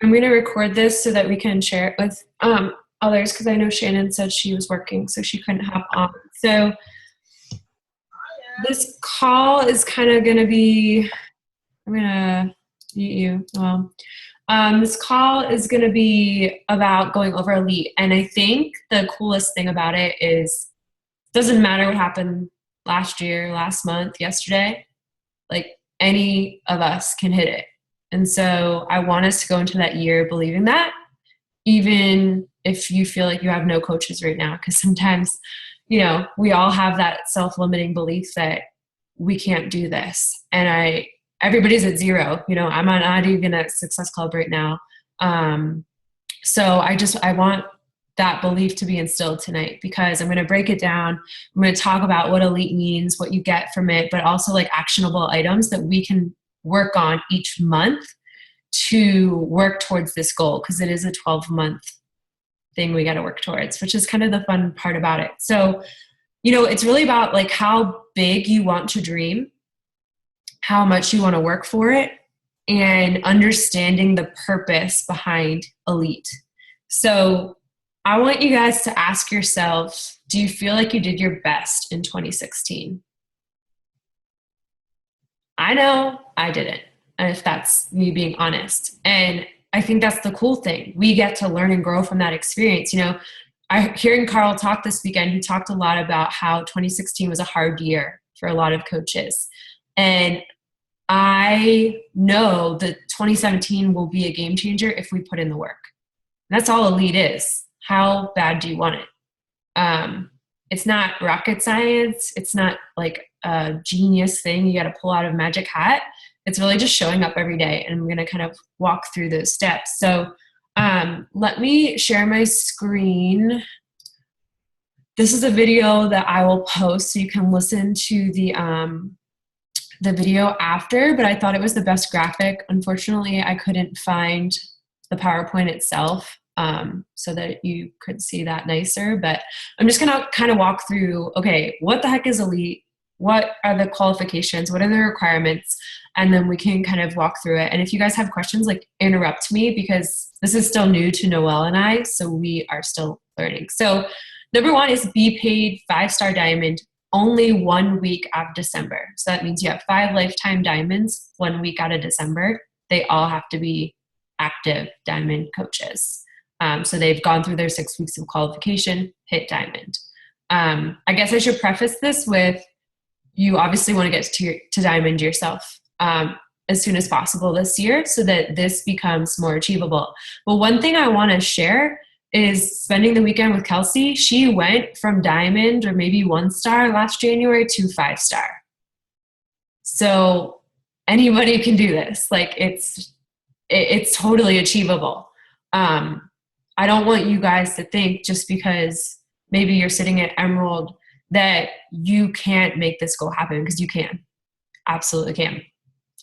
I'm going to record this so that we can share it with others, because I know Shannon said she was working, so she couldn't hop on. So this call is kind of going to be, I'm going to mute you. Well, this call is going to be about going over elite. And I think the coolest thing about it is it doesn't matter what happened last year, last month, yesterday, like any of us can hit it. And so I want us to go into that year believing that, even if you feel like you have no coaches right now, because sometimes, you know, we all have that self-limiting belief that we can't do this. And everybody's at zero, you know, I'm not even at Success Club right now. So I want that belief to be instilled tonight, because I'm going to break it down. I'm going to talk about what elite means, what you get from it, but also like actionable items that we can work on each month to work towards this goal, because it is a 12-month thing we got to work towards, which is kind of the fun part about it. So, you know, it's really about like how big you want to dream, how much you want to work for it, and understanding the purpose behind elite. So I want you guys to ask yourselves, do you feel like you did your best in 2016? I know I didn't, and if that's me being honest. And I think that's the cool thing. We get to learn and grow from that experience. You know, hearing Carl talk this weekend, he talked a lot about how 2016 was a hard year for a lot of coaches. And I know that 2017 will be a game changer if we put in the work. That's all elite is. How bad do you want it? It's not rocket science. It's not like a genius thing you got to pull out of a magic hat. It's really just showing up every day. And I'm going to kind of walk through those steps. So let me share my screen. This is a video that I will post so you can listen to the video after, but I thought it was the best graphic. Unfortunately, I couldn't find the PowerPoint itself so that you could see that nicer, but I'm just gonna kind of walk through, okay, what the heck is elite? What are the qualifications? What are the requirements? And then we can kind of walk through it. And if you guys have questions, like interrupt me, because this is still new to Noelle and I, so we are still learning. So number one is be paid 5-star diamond only 1 week out of December. So that means you have 5 lifetime diamonds 1 week out of December. They all have to be active diamond coaches. So they've gone through their 6 weeks of qualification, hit diamond. I guess I should preface this with, you obviously want to get to diamond yourself as soon as possible this year so that this becomes more achievable. But one thing I want to share is spending the weekend with Kelsey. She went from diamond or maybe 1-star last January to 5-star. So anybody can do this. Like it's totally achievable. I don't want you guys to think just because maybe you're sitting at Emerald that you can't make this goal happen, because you can. Absolutely can.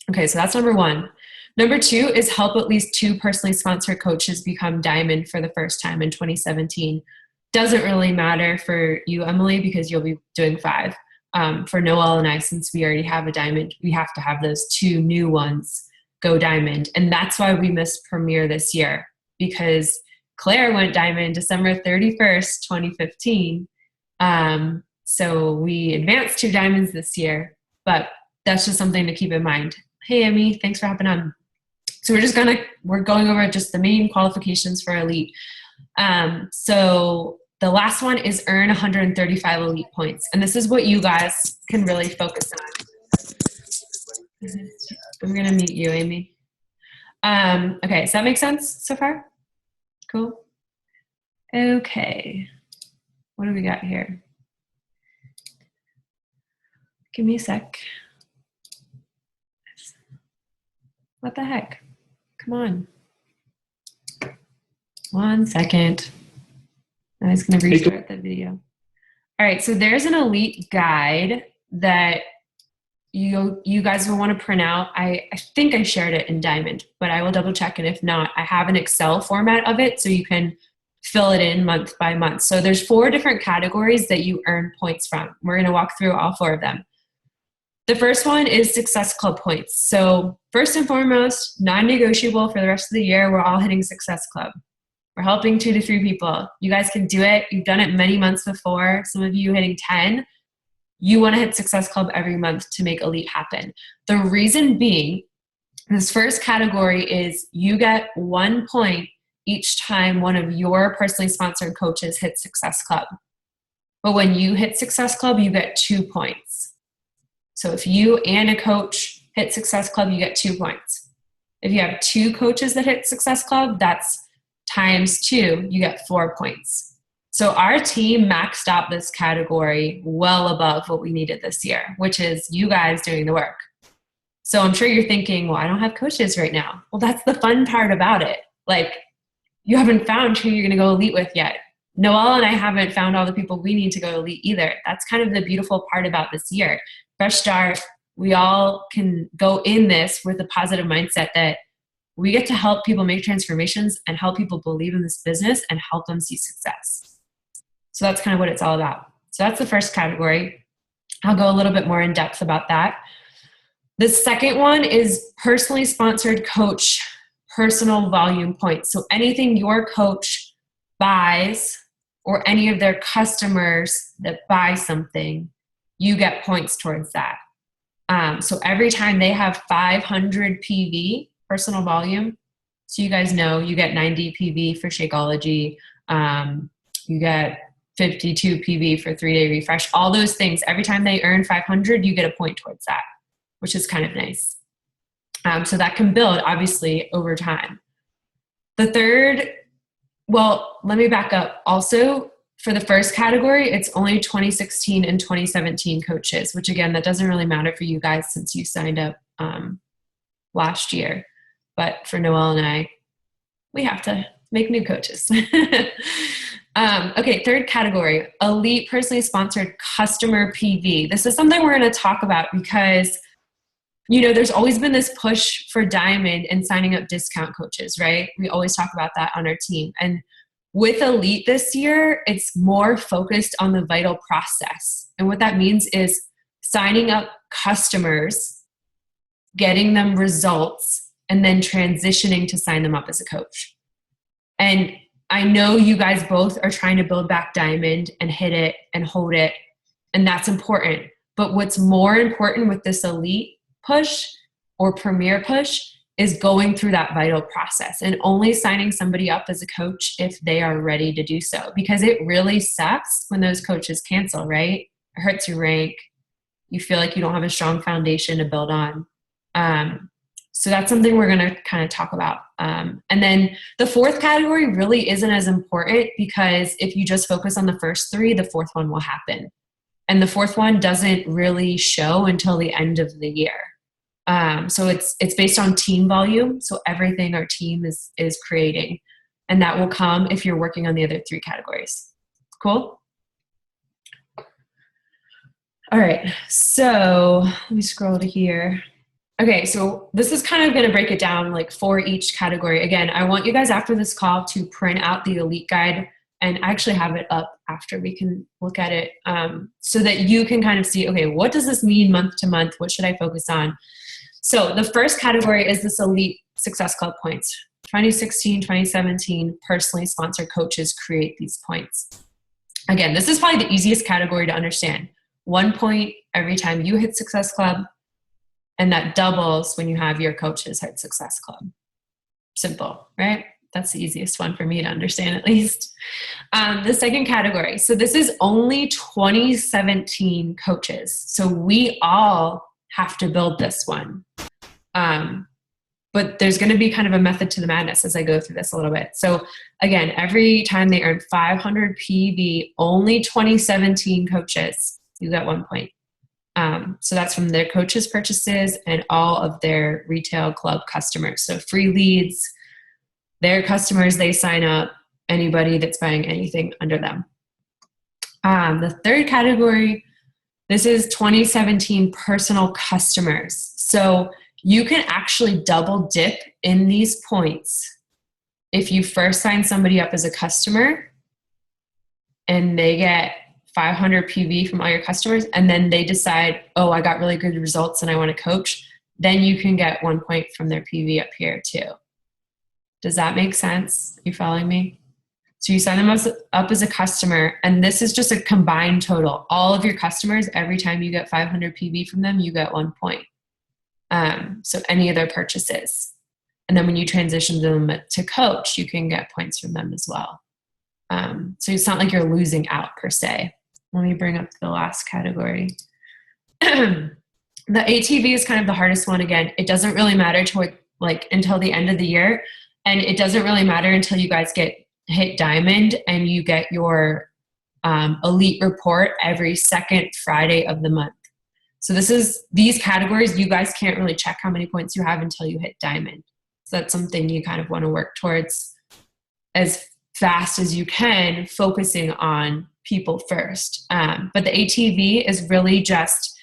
Okay, so that's number one. Number two is help at least 2 personally sponsored coaches become diamond for the first time in 2017. Doesn't really matter for you, Emily, because you'll be doing 5. For Noelle and I, since we already have a diamond, we have to have those 2 new ones go diamond. And that's why we missed premiere this year, because Claire went diamond December 31st, 2015. So we advanced 2 diamonds this year, but that's just something to keep in mind. Hey, Emmy, thanks for hopping on. So we're going over just the main qualifications for elite. So the last one is earn 135 elite points. And this is what you guys can really focus on. I'm going to mute you, Amy. Okay, does that make sense so far? Cool. Okay. What do we got here? Give me a sec. What the heck? Come on. 1 second. I was going to restart the video. All right, so there's an elite guide that you guys will want to print out. I think I shared it in Diamond, but I will double check, and if not, I have an Excel format of it so you can fill it in month by month. So there's 4 different categories that you earn points from. We're going to walk through all 4 of them. The first one is Success Club points. So first and foremost, non-negotiable for the rest of the year, we're all hitting Success Club. We're helping 2 to 3 people. You guys can do it. You've done it many months before. Some of you hitting 10. You want to hit Success Club every month to make Elite happen. The reason being, this first category is you get 1 point each time one of your personally sponsored coaches hits Success Club. But when you hit Success Club, you get 2 points. So if you and a coach hit Success Club, you get 2 points. If you have 2 coaches that hit Success Club, that's times 2, you get 4 points. So our team maxed out this category well above what we needed this year, which is you guys doing the work. So I'm sure you're thinking, well, I don't have coaches right now. Well, that's the fun part about it. Like, you haven't found who you're going to go Elite with yet. Noelle and I haven't found all the people we need to go Elite either. That's kind of the beautiful part about this year. Fresh start. We all can go in this with a positive mindset that we get to help people make transformations and help people believe in this business and help them see success. So that's kind of what it's all about. So that's the first category. I'll go a little bit more in depth about that. The second one is personally sponsored coach personal volume points. So anything your coach buys or any of their customers that buy something, you get points towards that. So every time they have 500 PV, personal volume, so you guys know you get 90 PV for Shakeology, you get 52 PV for 3-day refresh, all those things. Every time they earn 500, you get a point towards that, which is kind of nice. So that can build, obviously, over time. The third, well, let me back up. Also, for the first category, it's only 2016 and 2017 coaches, which again, that doesn't really matter for you guys since you signed up last year. But for Noelle and I, we have to make new coaches. Okay, third category, Elite personally sponsored customer PV. This is something we're going to talk about because, you know, there's always been this push for Diamond and signing up discount coaches, right? We always talk about that on our team. And with Elite this year, it's more focused on the vital process. And what that means is signing up customers, getting them results, and then transitioning to sign them up as a coach. And I know you guys both are trying to build back Diamond and hit it and hold it, and that's important. But what's more important with this Elite push or Premier push is going through that vital process and only signing somebody up as a coach if they are ready to do so. Because it really sucks when those coaches cancel, right? It hurts your rank. You feel like you don't have a strong foundation to build on. So that's something we're going to kind of talk about. And then the fourth category really isn't as important because if you just focus on the first 3, the fourth one will happen. And the fourth one doesn't really show until the end of the year. So it's based on team volume. So everything our team is creating, and that will come if you're working on the other 3 categories. Cool. All right. So let me scroll to here. Okay. So this is kind of going to break it down like for each category. Again, I want you guys after this call to print out the Elite guide, and I actually have it up after we can look at it, so that you can kind of see, okay, what does this mean month to month? What should I focus on? So the first category is this Elite Success Club points. 2016, 2017, personally sponsored coaches create these points. Again, this is probably the easiest category to understand. 1 point every time you hit Success Club, and that doubles when you have your coaches hit Success Club. Simple, right? That's the easiest one for me to understand, at least. The second category. So this is only 2017 coaches. So we all have to build this one. But there's going to be kind of a method to the madness as I go through this a little bit. So again, every time they earn 500 PV, only 2017 coaches, you got 1 point. So that's from their coaches' purchases and all of their retail club customers. So free leads, their customers, they sign up, anybody that's buying anything under them. The third category, this is 2017 personal customers. So you can actually double dip in these points if you first sign somebody up as a customer and they get 500 PV from all your customers, and then they decide, oh, I got really good results and I want to coach, then you can get 1 point from their PV up here too. Does that make sense? Are you following me? So you sign them up as a customer, and this is just a combined total. All of your customers, every time you get 500 PV from them, you get 1 point. So any of their purchases. And then when you transition them to coach, you can get points from them as well. So it's not like you're losing out per se. Let me bring up the last category. The ATV is kind of the hardest one. Again, it doesn't really matter until the end of the year. And it doesn't really matter until you guys hit diamond and you get your elite report every second Friday of the month. So these categories, you guys can't really check how many points you have until you hit diamond. So that's something you kind of want to work towards as fast as you can, focusing on people first. But the ATV is really just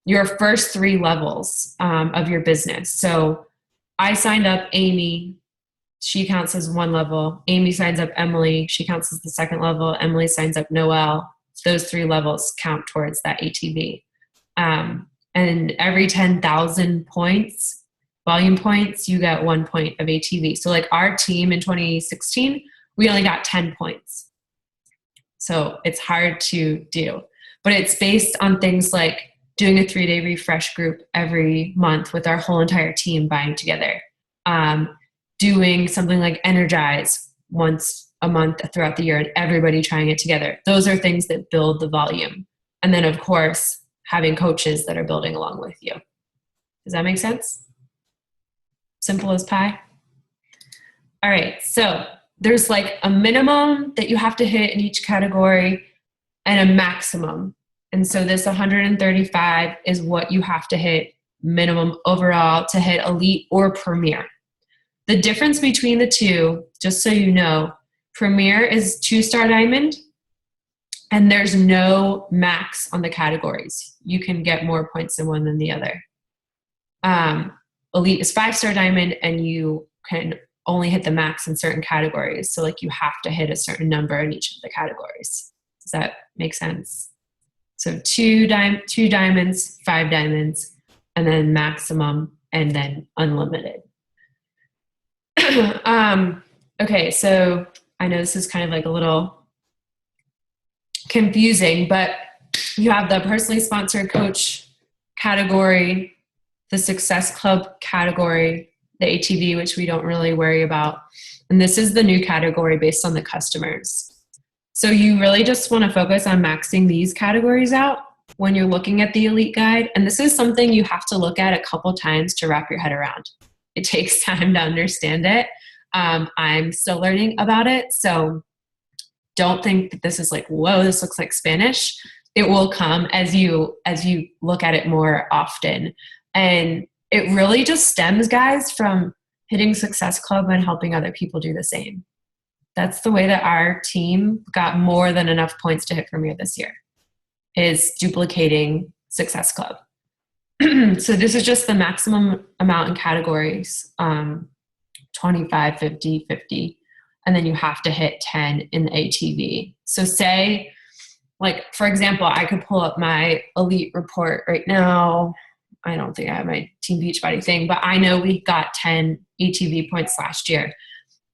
your first 3 levels of your business. So I signed up Amy. She counts as 1 level. Amy signs up Emily. She counts as the 2nd level. Emily signs up Noelle. Those 3 levels count towards that ATV. And every 10,000 points, volume points, you get 1 point of ATV. So like our team in 2016, we only got 10 points. So it's hard to do. But it's based on things like doing a 3-day refresh group every month with our whole entire team buying together. Doing something like Energize once a month throughout the year and everybody trying it together. Those are things that build the volume. And then, of course, having coaches that are building along with you. Does that make sense? Simple as pie? All right, so there's like a minimum that you have to hit in each category and a maximum. And so this 135 is what you have to hit minimum overall to hit elite or premier. The difference between the two, just so you know, premier is 2-star diamond, and there's no max on the categories. You can get more points in one than the other. Elite is 5-star diamond, and you can only hit the max in certain categories. So like you have to hit a certain number in each of the categories. Does that make sense? So 2 diamonds, 5 diamonds, and then maximum, and then unlimited. Okay, so I know this is kind of like a little confusing, but you have the personally sponsored coach category, the success club category, the ATV, which we don't really worry about. And this is the new category based on the customers. So you really just want to focus on maxing these categories out when you're looking at the elite guide. And this is something you have to look at a couple times to wrap your head around. It takes time to understand it. I'm still learning about it. So don't think that this is like, whoa, this looks like Spanish. It will come as you look at it more often. And it really just stems, guys, from hitting Success Club and helping other people do the same. That's the way that our team got more than enough points to hit Premier this year, is duplicating Success Club. So this is just the maximum amount in categories, 25, 50, 50. And then you have to hit 10 in the ATV. So say, like, for example, I could pull up my elite report right now. I don't think I have my Team Beachbody thing, but I know we got 10 ATV points last year.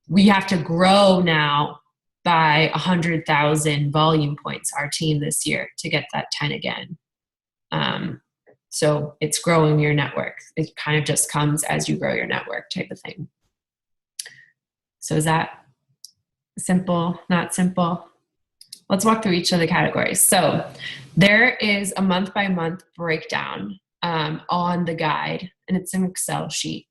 We have to grow now by 100,000 volume points, our team this year, to get that 10 again. So it's growing your network. It kind of just comes as you grow your network type of thing. So is that simple, not simple? Let's walk through each of the categories. So there is a month-by-month breakdown on the guide, and it's an Excel sheet.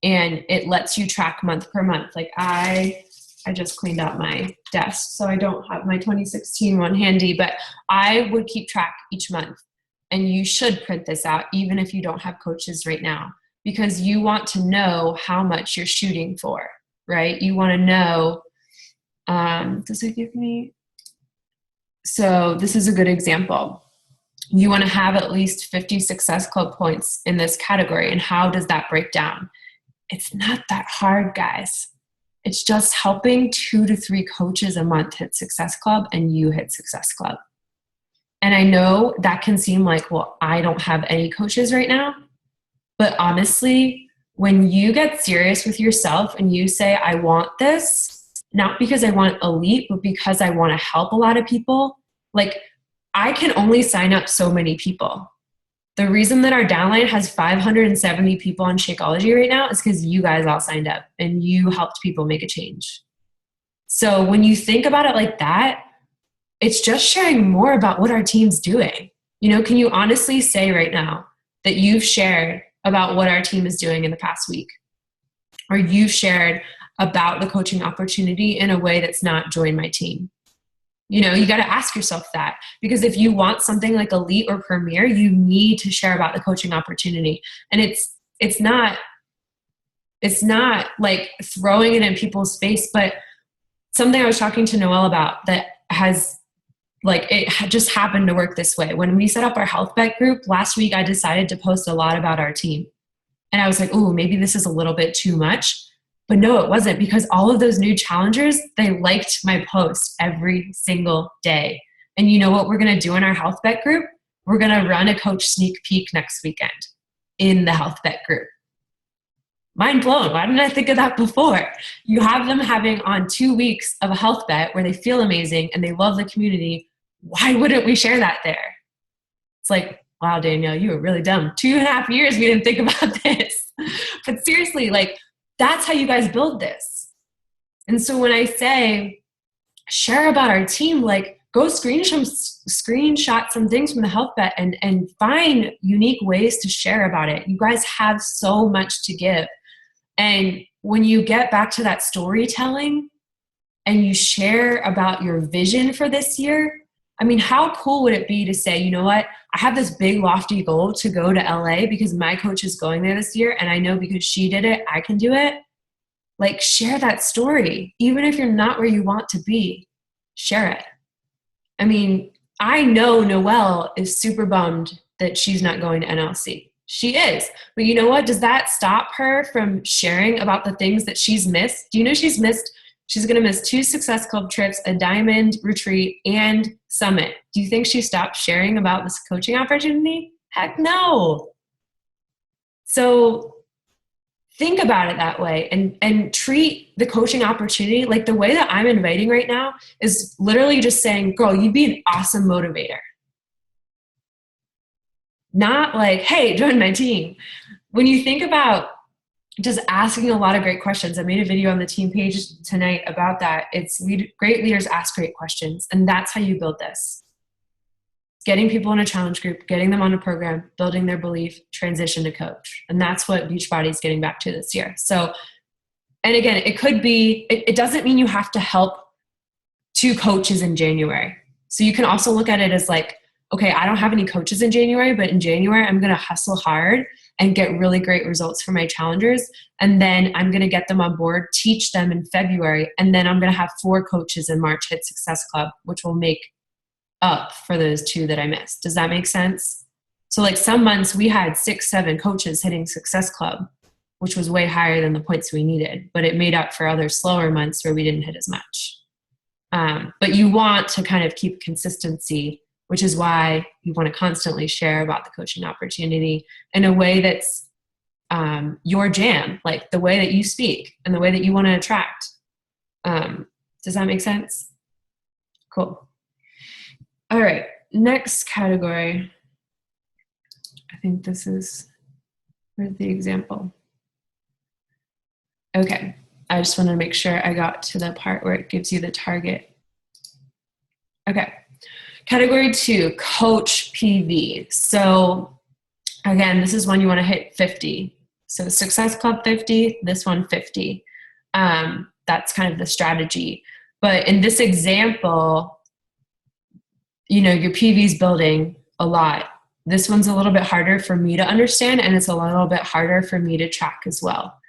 And it lets you track month per month. Like I just cleaned out my desk, so I don't have my 2016 one handy, but I would keep track each month. And you should print this out even if you don't have coaches right now, because you want to know how much you're shooting for, right? You want to know, does it give me? So this is a good example. You want to have at least 50 Success Club points in this category. And how does that break down? It's not that hard, guys. It's just helping 2 to 3 coaches a month hit Success Club, and you hit Success Club. And I know that can seem like, well, I don't have any coaches right now. But honestly, when you get serious with yourself and you say, I want this, not because I want elite, but because I want to help a lot of people, like I can only sign up so many people. The reason that our downline has 570 people on Shakeology right now is because you guys all signed up and you helped people make a change. So when you think about it like that, it's just sharing more about what our team's doing. You know, can you honestly say right now that you've shared about what our team is doing in the past week? Or you've shared about the coaching opportunity in a way that's not join my team? You know, you got to ask yourself that, because if you want something like elite or premier, you need to share about the coaching opportunity. And it's not like throwing it in people's face, but something I was talking to Noelle about that has, like, it just happened to work this way. When we set up our health bet group last week, I decided to post a lot about our team. And I was like, ooh, maybe this is a little bit too much. But no, it wasn't, because all of those new challengers, they liked my post every single day. And you know what we're going to do in our health bet group? We're going to run a coach sneak peek next weekend in the health bet group. Mind blown. Why didn't I think of that before? You have them having on 2 weeks of a health bet where they feel amazing and they love the community. Why wouldn't we share that there? It's like, wow, Danielle, you were really dumb. 2.5 years we didn't think about this. But seriously, like, that's how you guys build this. And so when I say share about our team, like, go screenshot some things from the health bet and find unique ways to share about it. You guys have so much to give. And when you get back to that storytelling and you share about your vision for this year, I mean, how cool would it be to say, you know what, I have this big lofty goal to go to LA because my coach is going there this year, and I know because she did it, I can do it. Like, share that story. Even if you're not where you want to be, share it. I mean, I know Noelle is super bummed that she's not going to NLC. She is. But you know what? Does that stop her from sharing about the things that she's missed? Do you know she's going to miss 2 Success Club trips, a diamond retreat, and summit? Do you think she stopped sharing about this coaching opportunity? Heck no. So think about it that way, and treat the coaching opportunity like the way that I'm inviting right now is literally just saying, girl, you'd be an awesome motivator. Not like, hey, join my team. When you think about just asking a lot of great questions, I made a video on the team page tonight about that. It's great leaders ask great questions, and that's how you build this. Getting people in a challenge group, getting them on a program, building their belief, transition to coach. And that's what Beachbody's getting back to this year. So, and again, it could be, it doesn't mean you have to help 2 coaches in January. So you can also look at it as like, okay, I don't have any coaches in January, but in January, I'm going to hustle hard and get really great results for my challengers. And then I'm going to get them on board, teach them in February. And then I'm going to have 4 coaches in March hit Success Club, which will make up for those 2 that I missed. Does that make sense? So like some months we had 6, 7 coaches hitting Success Club, which was way higher than the points we needed, but it made up for other slower months where we didn't hit as much. But you want to kind of keep consistency, which is why you want to constantly share about the coaching opportunity in a way that's your jam, like the way that you speak and the way that you want to attract. Does that make sense? Cool. All right, next category. I think this is, where's the example? Okay, I just wanted to make sure I got to the part where it gives you the target. Okay, category 2, coach PV. So again, this is one you want to hit 50. So Success Club 50, this one 50. That's kind of the strategy. But in this example, you know, your PV is building a lot. This one's a little bit harder for me to understand, and it's a little bit harder for me to track as well.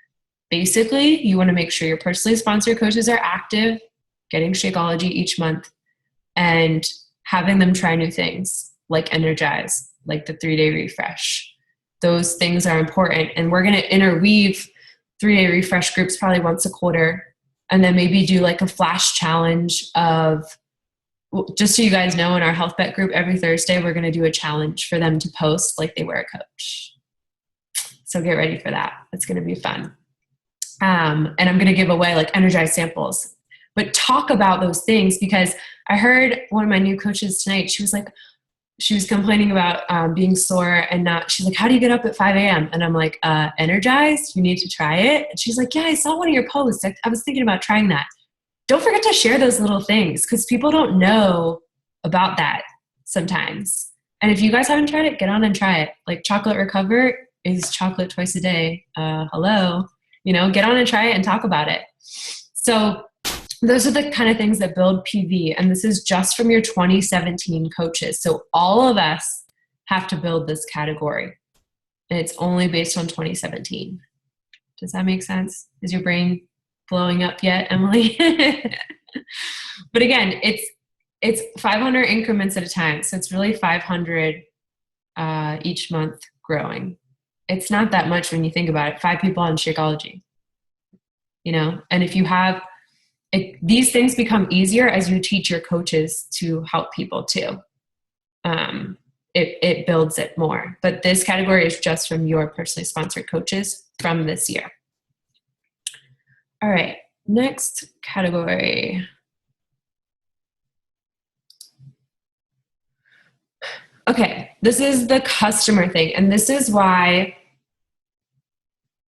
Basically, you want to make sure your personally sponsored coaches are active, getting Shakeology each month, and having them try new things like Energize, like the 3-day refresh. Those things are important. And we're going to interweave 3-day refresh groups probably once a quarter, and then maybe do like a flash challenge of just so you guys know, in our health bet group, every Thursday, we're going to do a challenge for them to post like they were a coach. So get ready for that. It's going to be fun. And I'm going to give away like energized samples, but talk about those things, because I heard one of my new coaches tonight, she was complaining about being sore and she's like, how do you get up at 5 a.m.? And I'm like, energized, you need to try it. And she's like, yeah, I saw one of your posts. I was thinking about trying that. Don't forget to share those little things, because people don't know about that sometimes. And if you guys haven't tried it, get on and try it. Like Chocolate Recover is chocolate twice a day. Hello, get on and try it and talk about it. So those are the kind of things that build PV. And this is just from your 2017 coaches. So all of us have to build this category. And it's only based on 2017. Does that make sense? Is your brain blowing up yet, Emily? But again, it's 500 increments at a time. So it's really 500 each month growing. It's not that much when you think about it. 5 people on Shakeology, and if you have these things become easier as you teach your coaches to help people too. It builds it more. But this category is just from your personally sponsored coaches from this year. All right, next category. Okay, this is the customer thing. And this is why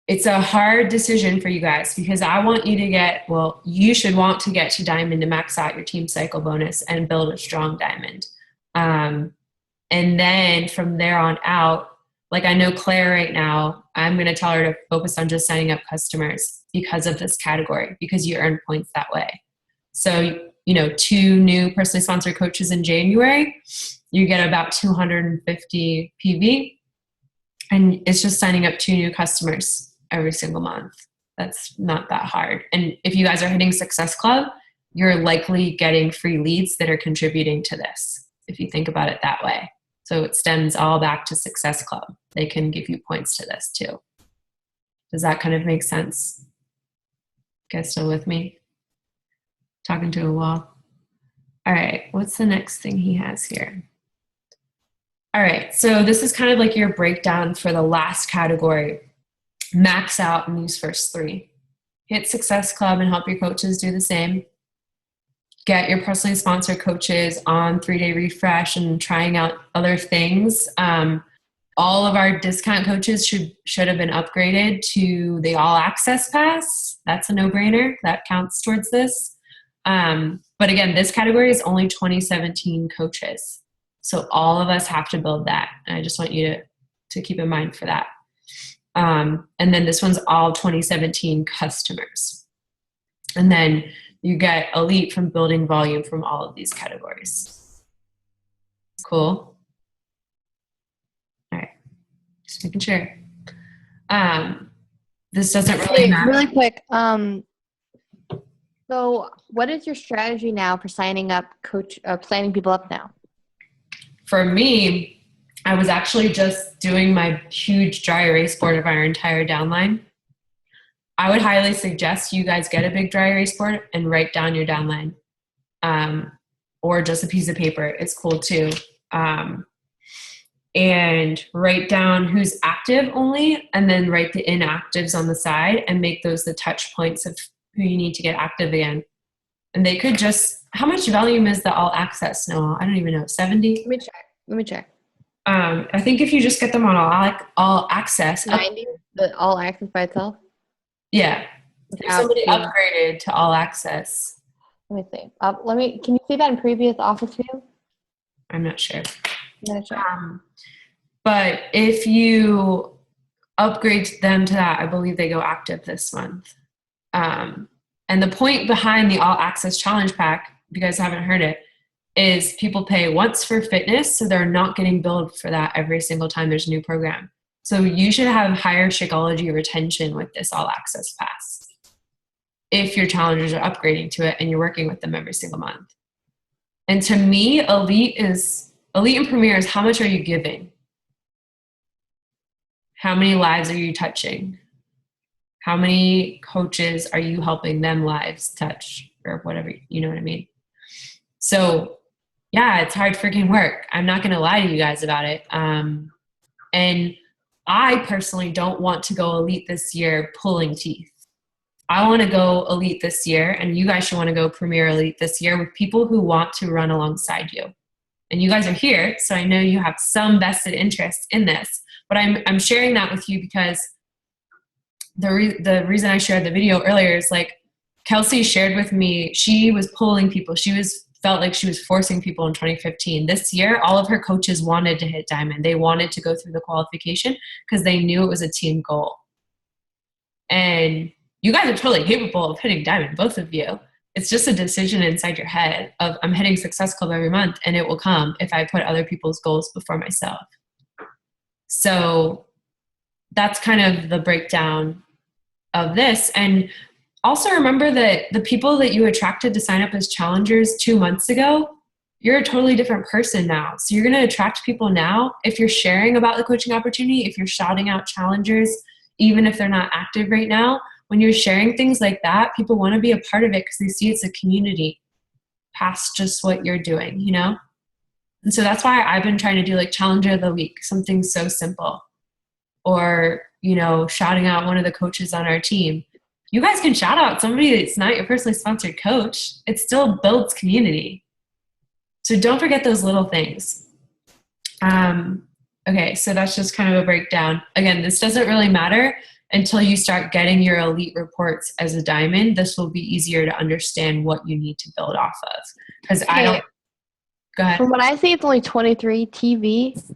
it's a hard decision for you guys, because I want you to you should want to get to diamond to max out your team cycle bonus and build a strong diamond. And then from there on out, like I know Claire right now, I'm going to tell her to focus on just signing up customers because of this category, because you earn points that way. So, 2 new personally sponsored coaches in January, you get about 250 PV, and it's just signing up 2 new customers every single month. That's not that hard. And if you guys are hitting Success Club, you're likely getting free leads that are contributing to this, if you think about it that way. So it stems all back to Success Club. They can give you points to this too. Does that kind of make sense? You guys still with me? Talking to a wall. All right, what's the next thing he has here? All right, so this is kind of like your breakdown for the last category. Max out in these first 3. Hit Success Club and help your coaches do the same. Get your personally sponsored coaches on 3-day refresh and trying out other things. All of our discount coaches should have been upgraded to the all access pass. That's a no-brainer. That counts towards this. But again, this category is only 2017 coaches. So all of us have to build that. And I just want you to keep in mind for that. And then this one's all 2017 customers. And then you get elite from building volume from all of these categories. Cool. All right. Just making sure. This doesn't really matter. Really quick. So what is your strategy now for signing up signing people up now? For me, I was actually just doing my huge dry erase board of our entire downline. I would highly suggest you guys get a big dry erase board and write down your downline, or just a piece of paper. It's cool too. And write down who's active only, and then write the inactives on the side and make those the touch points of who you need to get active again. And they could how much volume is the all access? No, I don't even know. 70? Let me check. I think if you just get them on all access. 90? The all access by itself? Yeah. If somebody upgraded to all access. Let me see. Can you see that in previous office view? I'm not sure. I'm check. But if you upgrade them to that, I believe they go active this month. And the point behind the all access challenge pack, if you guys haven't heard it, is people pay once for fitness, so they're not getting billed for that every single time there's a new program. So you should have higher Shakeology retention with this all access pass if your challengers are upgrading to it and you're working with them every single month. And to me, elite and premier is how much are you giving? How many lives are you touching? How many coaches are you helping them lives touch, or whatever, you know what I mean? So Yeah, it's hard freaking work. I'm not going to lie to you guys about it. And I personally don't want to go elite this year pulling teeth. I want to go elite this year, and you guys should want to go premier elite this year with people who want to run alongside you. And you guys are here, so I know you have some vested interest in this. But I'm sharing that with you because the reason I shared the video earlier is like Kelsey shared with me, she was pulling people. Felt like she was forcing people in 2015. This year, all of her coaches wanted to hit diamond. They wanted to go through the qualification because they knew it was a team goal. And you guys are totally capable of hitting diamond, both of you. It's just a decision inside your head of I'm hitting Success Club every month, and it will come if I put other people's goals before myself. So that's kind of the breakdown of this. And also remember that the people that you attracted to sign up as challengers 2 months ago, you're a totally different person now. So you're going to attract people now. If you're sharing about the coaching opportunity, if you're shouting out challengers, even if they're not active right now, when you're sharing things like that, people want to be a part of it because they see it's a community past just what you're doing, you know? And so that's why I've been trying to do like Challenger of the Week, something so simple. Or, you know, shouting out one of the coaches on our team. You guys can shout out somebody that's not your personally sponsored coach. It still builds community. So don't forget those little things. Okay, so that's just kind of a breakdown. Again, this doesn't really matter until you start getting your elite reports as a diamond. This will be easier to understand what you need to build off of. Because I don't. Go ahead. From what I see, it's only 23 TV.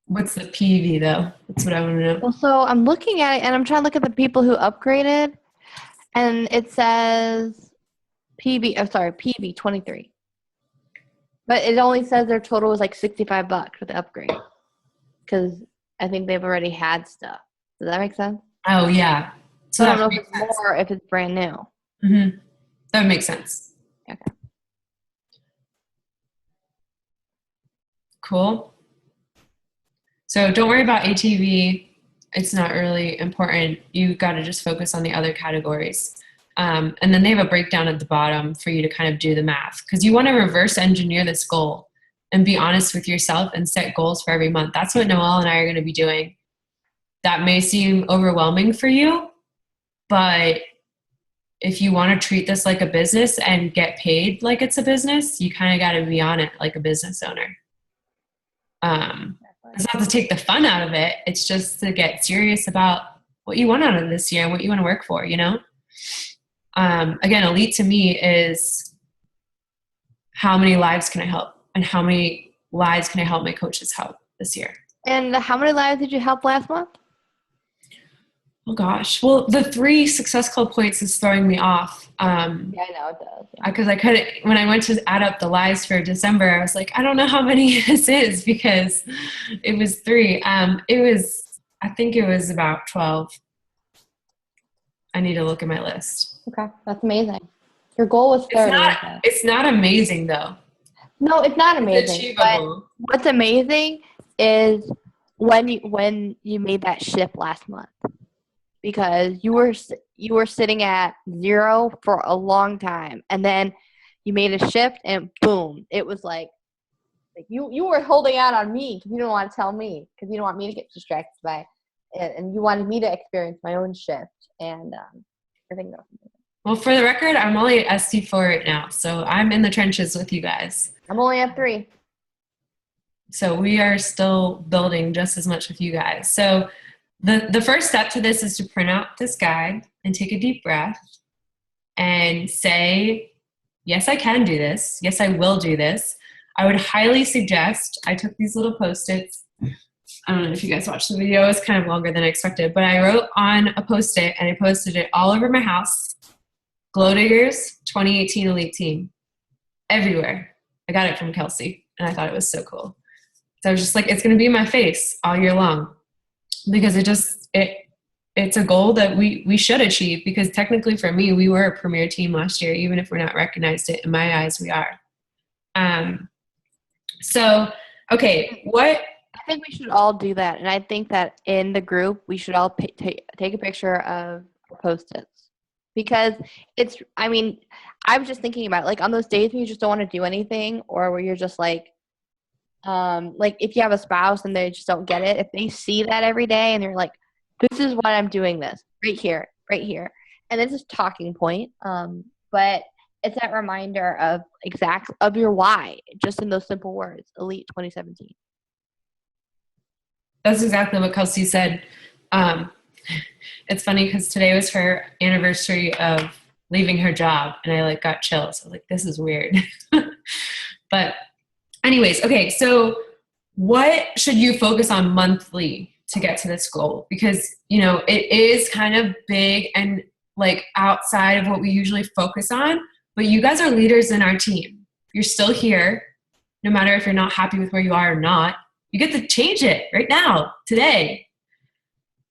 What's the PV though? That's what I want to know. Well, so I'm looking at it, and I'm trying to look at the people who upgraded, and it says PV 23. But it only says their total was like $65 for the upgrade, because I think they've already had stuff. Does that make sense? Oh yeah. So I don't know if it's more, if it's brand new. Mm-hmm. That makes sense. Okay. Cool. So don't worry about ATV. It's not really important. You got to just focus on the other categories. And then they have a breakdown at the bottom for you to kind of do the math, because you want to reverse engineer this goal and be honest with yourself and set goals for every month. That's what Noelle and I are going to be doing. That may seem overwhelming for you, but if you want to treat this like a business and get paid like it's a business, you kind of got to be on it like a business owner. It's not to take the fun out of it. It's just to get serious about what you want out of this year and what you want to work for, you know? Again, elite to me is how many lives can I help, and how many lives can I help my coaches help this year. And how many lives did you help last month? Oh gosh. Well, the 3 Success Club points is throwing me off. Yeah, I know it does. Because I couldn't, when I went to add up the lives for December, I was like, I don't know how many this is, because it was 3. I think it was about 12. I need to look at my list. Okay, that's amazing. Your goal was 30. It's not amazing though. No, it's not amazing. It's achievable. But what's amazing is when you made that shift last month, because you were sitting at 0 for a long time, and then you made a shift, and boom, it was like you were holding out on me because you didn't want to tell me, because you don't want me to get distracted by it, and you wanted me to experience my own shift, and I think that was amazing. Well, for the record, I'm only at ST4 right now, so I'm in the trenches with you guys. I'm only at 3. So we are still building just as much with you guys. So the first step to this is to print out this guide and take a deep breath and say, yes, I can do this. Yes, I will do this. I would highly suggest, I took these little Post-its. I don't know if you guys watched the video. It was kind of longer than I expected, but I wrote on a Post-it and I posted it all over my house. Glow Diggers 2018 Elite Team. Everywhere. I got it from Kelsey, and I thought it was so cool. So I was just like, it's going to be in my face all year long, because it's a goal that we should achieve, because technically for me, we were a premier team last year, even if we're not recognized it. In my eyes, we are. So, okay, what? I think we should all do that, and I think that in the group, we should all take a picture of Post-its. because I mean, I was just thinking about, like, on those days when you just don't want to do anything, or where you're just like if you have a spouse and they just don't get it, if they see that every day and they're like, this is why I'm doing this right here, and this is talking point, but it's that reminder of your why, just in those simple words. Elite 2017. That's exactly what Kelsey said. It's funny because today was her anniversary of leaving her job, and I got chills. I was like, this is weird. But anyways, okay, so what should you focus on monthly to get to this goal? Because, it is kind of big and outside of what we usually focus on, but you guys are leaders in our team. You're still here, no matter if you're not happy with where you are or not. You get to change it right now, today.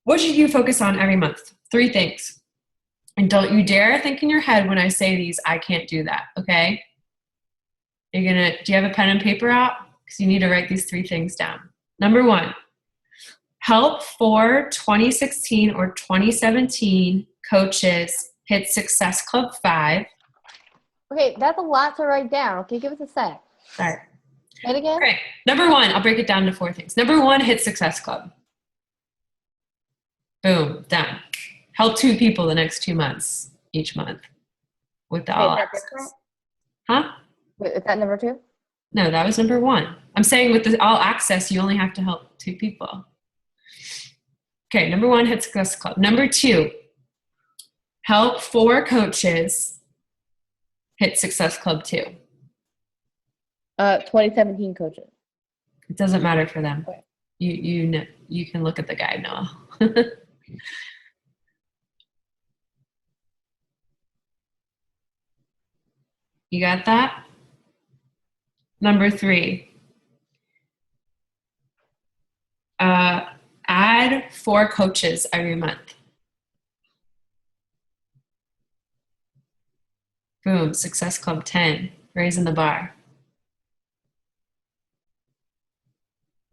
What should you focus on every month? 3 things. And don't you dare think in your head when I say these, I can't do that, okay? Do you have a pen and paper out? Because you need to write these 3 things down. Number 1, help 4 2016 or 2017 coaches hit Success Club 5. Okay, that's a lot to write down. Okay, give us a sec. All right. Say it again? Okay. Number 1, I'll break it down to 4 things. Number 1, hit Success Club. Boom, done. Help 2 people the next 2 months, each month, with the all access. Huh? Wait, is that number 2? No, that was number 1. I'm saying with the all access, you only have to help 2 people. Okay, number 1, hit Success Club. Number 2, help 4 coaches hit Success Club 2. 2017 coaches. It doesn't matter for them. Okay. You can look at the guide now. You got that? Number 3, add 4 coaches every month. Boom, Success Club 10, raising the bar.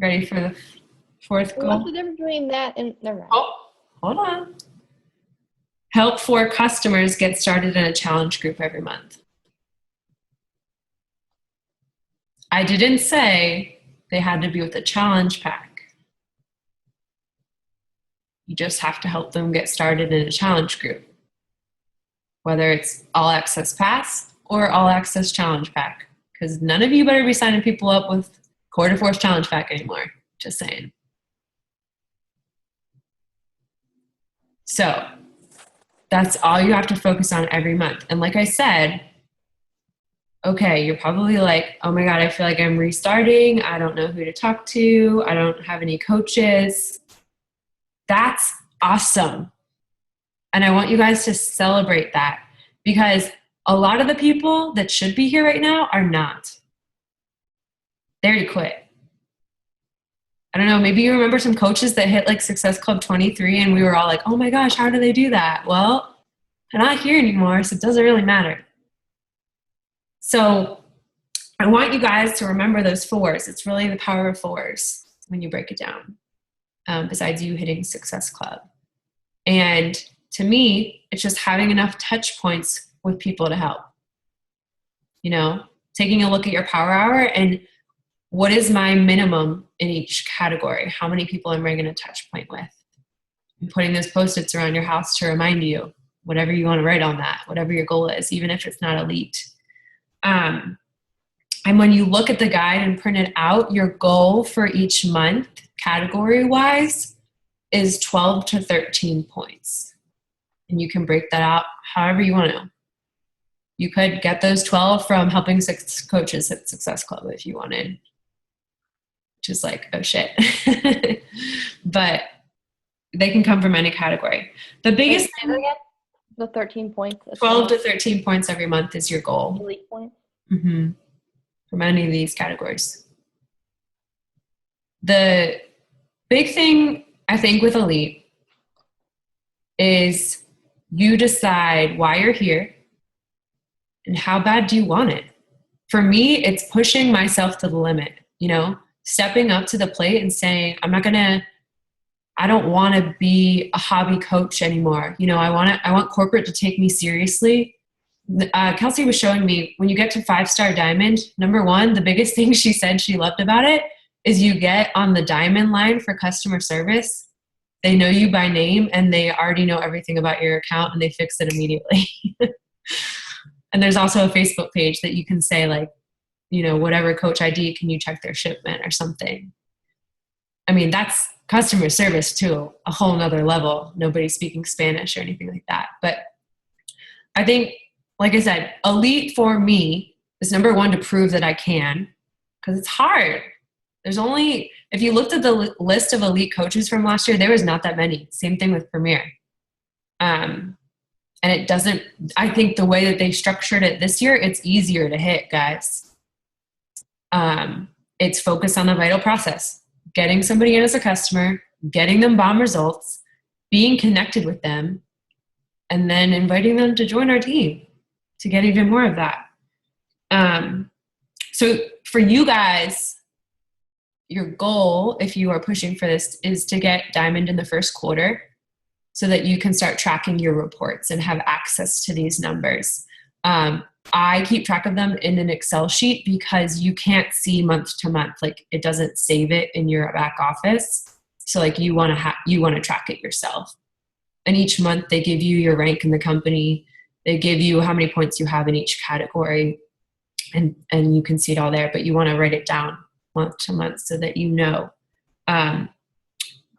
Ready for the 4th goal? What's the difference between that and never mind. Oh, hold on. Help 4 customers get started in a challenge group every month. I didn't say they had to be with a challenge pack. You just have to help them get started in a challenge group, whether it's all access pass or all access challenge pack, because none of you better be signing people up with quarter force challenge pack anymore. Just saying. So that's all you have to focus on every month. And like I said, okay, you're probably like, oh my God, I feel like I'm restarting. I don't know who to talk to. I don't have any coaches. That's awesome. And I want you guys to celebrate that, because a lot of the people that should be here right now are not. They already quit. I don't know, maybe you remember some coaches that hit Success Club 23 and we were all like, oh my gosh, how do they do that? Well, they're not here anymore, so it doesn't really matter. So I want you guys to remember those 4s. It's really the power of 4s when you break it down, besides you hitting Success Club. And to me, it's just having enough touch points with people to help. Taking a look at your power hour and what is my minimum in each category? How many people am I going to touch point with? And putting those Post-its around your house to remind you, whatever you want to write on that, whatever your goal is, even if it's not elite. And when you look at the guide and print it out, your goal for each month, category-wise, is 12 to 13 points. And you can break that out however you want to. You could get those 12 from helping 6 coaches at Success Club if you wanted. Which is like, oh shit. But they can come from any category. The biggest thing, the 13 points. 12 to 13 points every month is your goal. Elite points. Mm-hmm. From any of these categories. The big thing, I think, with elite is you decide why you're here and how bad do you want it. For me, it's pushing myself to the limit, stepping up to the plate and saying, I I don't want to be a hobby coach anymore. You know, I want corporate to take me seriously. Kelsey was showing me when you get to 5-star diamond, number one, the biggest thing she said she loved about it is you get on the diamond line for customer service. They know you by name and they already know everything about your account and they fix it immediately. And there's also a Facebook page that you can say like, you know, whatever coach ID, can you check their shipment or something? I mean, that's customer service to a whole nother level. Nobody's speaking Spanish or anything like that. But I think, like I said, elite for me is number one, to prove that I can, because it's hard. There's only, if you looked at the list of elite coaches from last year, there was not that many. Same thing with Premier. And it doesn't, I think the way that they structured it this year, it's easier to hit, guys. It's focused on the vital process, getting somebody in as a customer, getting them bomb results, being connected with them, and then inviting them to join our team to get even more of that. So for you guys, your goal, if you are pushing for this, is to get diamond in the first quarter so that you can start tracking your reports and have access to these numbers. I keep track of them in an Excel sheet because you can't see month to month. Like it doesn't save it in your back office. So like you want to track it yourself. And each month they give you your rank in the company. They give you how many points you have in each category, and you can see it all there, but you want to write it down month to month so that you know.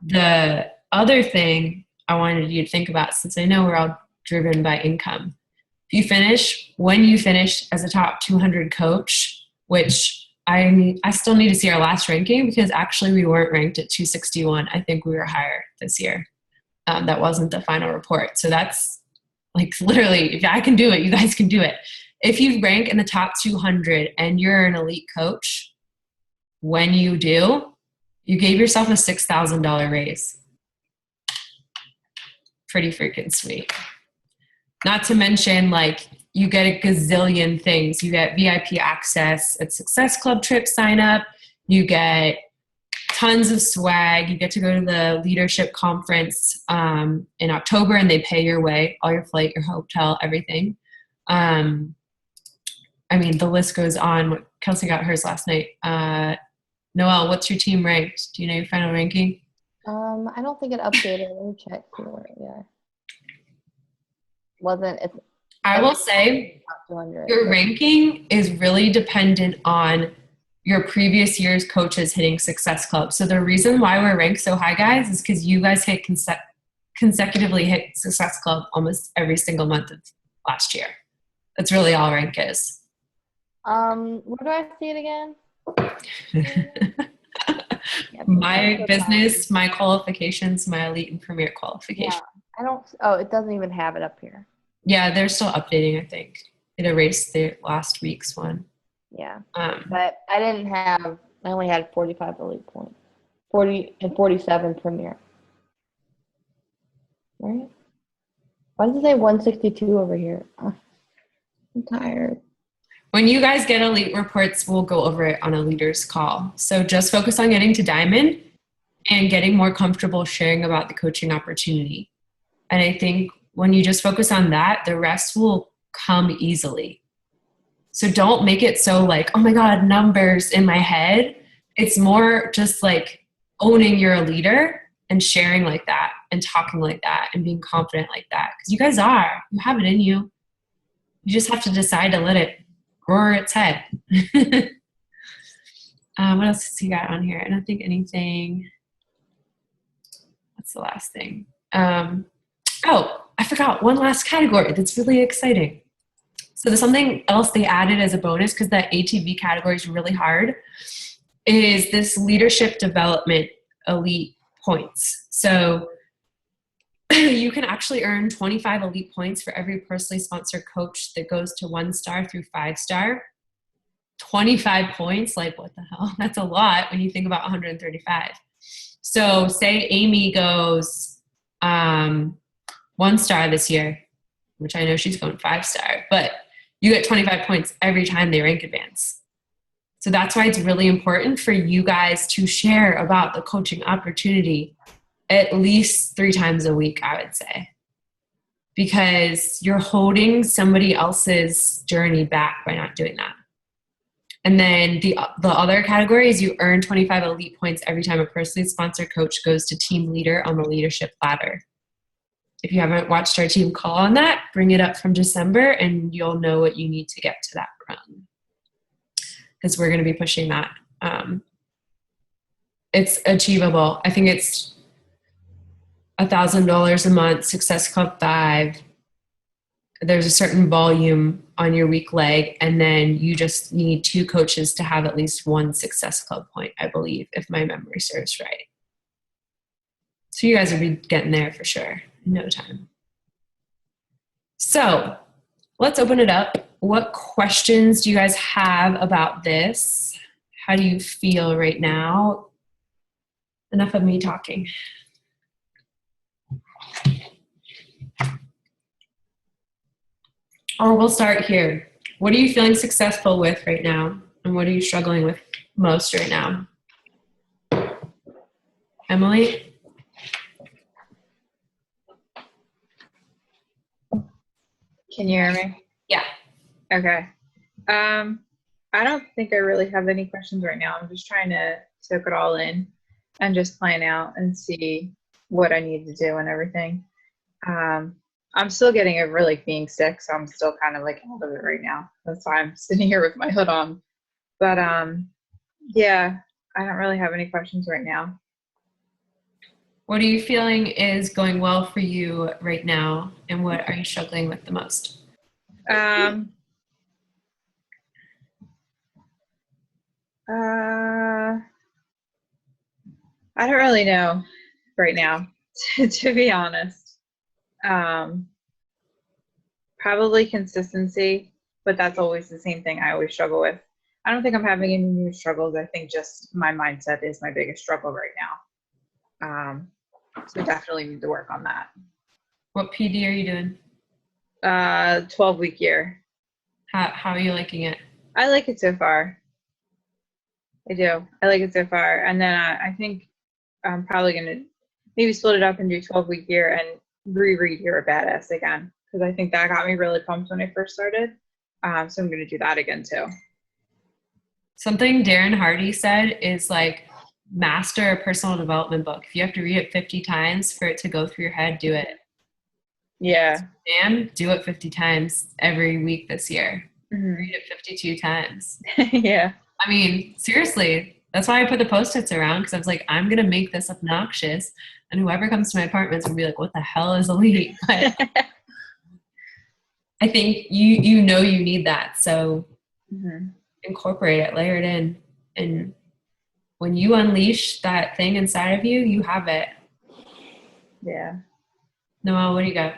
The other thing I wanted you to think about, since I know we're all driven by income, when you finish as a top 200 coach, which I still need to see our last ranking because actually we weren't ranked at 261. I think we were higher this year. That wasn't the final report. So that's like literally, if I can do it, you guys can do it. If you rank in the top 200 and you're an elite coach, when you do, you gave yourself a $6,000 raise. Pretty freaking sweet. Not to mention, like, you get a gazillion things. You get VIP access at Success Club trip sign up. You get tons of swag. You get to go to the leadership conference in October, and they pay your way, all your flight, your hotel, everything. I mean, the list goes on. Kelsey got hers last night. Noelle, what's your team ranked? Do you know your final ranking? I don't think it updated. Let me check where we are. I will say your ranking is really dependent on your previous year's coaches hitting Success Club. So the reason why we're ranked so high, guys, is because you guys consecutively hit Success Club almost every single month of last year. That's really all rank is. Where do I see it again? My business, my qualifications, my elite and premier qualification. Yeah, it doesn't even have it up here. Yeah, they're still updating, I think. It erased the last week's one. Yeah. But I only had 45 elite points. 40 and 47 premier. Right? Why does it say 162 over here? I'm tired. When you guys get elite reports, we'll go over it on a leader's call. So just focus on getting to diamond and getting more comfortable sharing about the coaching opportunity. And I think when you just focus on that, the rest will come easily. So don't make it so like, oh my God, numbers in my head. It's more just like owning you're a leader and sharing like that and talking like that and being confident like that. Because you guys you have it in you. You just have to decide to let it roar its head. What else has he got on here? I don't think anything. What's the last thing? I forgot one last category that's really exciting. So there's something else they added as a bonus because that ATV category is really hard, is this leadership development elite points. So you can actually earn 25 elite points for every personally sponsored coach that goes to 1-star through 5-star. 25 points, like what the hell? That's a lot when you think about 135. So say Amy goes 1-star this year, which I know she's going 5-star, but you get 25 points every time they rank advance. So that's why it's really important for you guys to share about the coaching opportunity at least 3 times a week, I would say, because you're holding somebody else's journey back by not doing that. And then the other category is you earn 25 elite points every time a personally sponsored coach goes to team leader on the leadership ladder. If you haven't watched our team call on that, bring it up from December and you'll know what you need to get to that run. Because we're going to be pushing that. It's achievable. I think it's $1,000 a month, Success Club 5. There's a certain volume on your weak leg, and then you just need 2 coaches to have at least 1 Success Club point, I believe, if my memory serves right. So you guys will be getting there for sure in no time. So let's open it up. What questions do you guys have about this? How do you feel right now? Enough of me talking. Or we'll start here. What are you feeling successful with right now? And what are you struggling with most right now? Emily? Can you hear me? Yeah. Okay. I don't think I really have any questions right now. I'm just trying to soak it all in and just plan out and see what I need to do and everything. I'm still getting over like being sick, so I'm still kind of like out of it right now. That's why I'm sitting here with my hood on. But yeah, I don't really have any questions right now. What are you feeling is going well for you right now, and what are you struggling with the most? I don't really know right now, to be honest. Probably consistency, but that's always the same thing I always struggle with. I don't think I'm having any new struggles. I think just my mindset is my biggest struggle right now. So definitely need to work on that. What PD are you doing? 12-week year. How are you liking it? I like it so far. I do. I like it so far. And then I think I'm probably going to maybe split it up and do 12-week year and reread You're a Badass again, because I think that got me really pumped when I first started. So I'm going to do that again too. Something Darren Hardy said is like, master a personal development book. If you have to read it 50 times for it to go through your head, do it. Yeah. And do it 50 times every week this year. Mm-hmm. Read it 52 times. Yeah. I mean, seriously, that's why I put the Post-its around, because I was like, I'm going to make this obnoxious, and whoever comes to my apartment is going to be like, what the hell is elite? But I think you know you need that, so incorporate it, layer it in, and when you unleash that thing inside of you, you have it. Yeah. Noelle, what do you got?